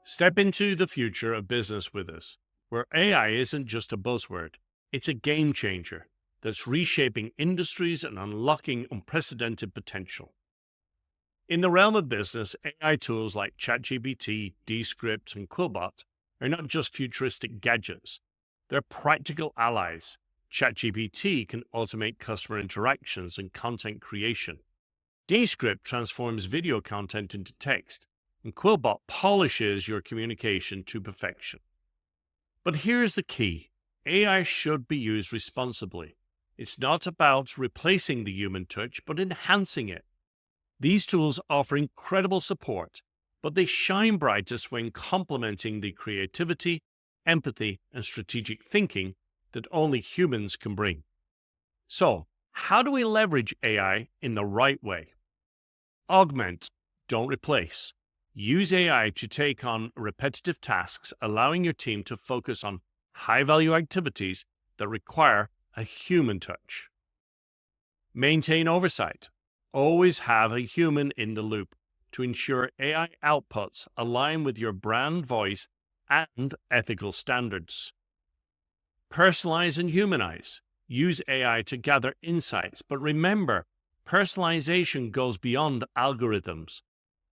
Step into the future of business with us, where AI isn't just a buzzword, it's a game changer that's reshaping industries and unlocking unprecedented potential. In the realm of business, AI tools like ChatGPT, Descript, and Quillbot are not just futuristic gadgets, they're practical allies. ChatGPT can automate customer interactions and content creation. Descript transforms video content into text, and Quillbot polishes your communication to perfection. But here's the key. AI should be used responsibly. It's not about replacing the human touch, but enhancing it. These tools offer incredible support, but they shine brightest when complementing the creativity, empathy, and strategic thinking that only humans can bring. So, how do we leverage AI in the right way? Augment, don't replace. Use AI to take on repetitive tasks, allowing your team to focus on high-value activities that require a human touch. Maintain oversight. Always have a human in the loop to ensure AI outputs align with your brand voice and ethical standards. Personalize and humanize. Use AI to gather insights, but remember, personalization goes beyond algorithms.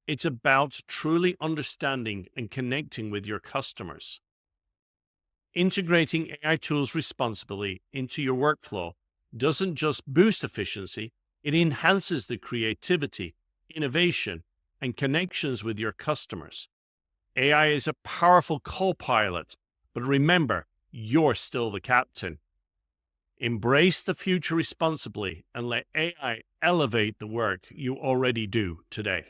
It's about truly understanding and connecting with your customers. Integrating AI tools responsibly into your workflow doesn't just boost efficiency, it enhances the creativity, innovation, and connections with your customers. AI is a powerful co-pilot, but remember, you're still the captain. Embrace the future responsibly and let AI elevate the work you already do today.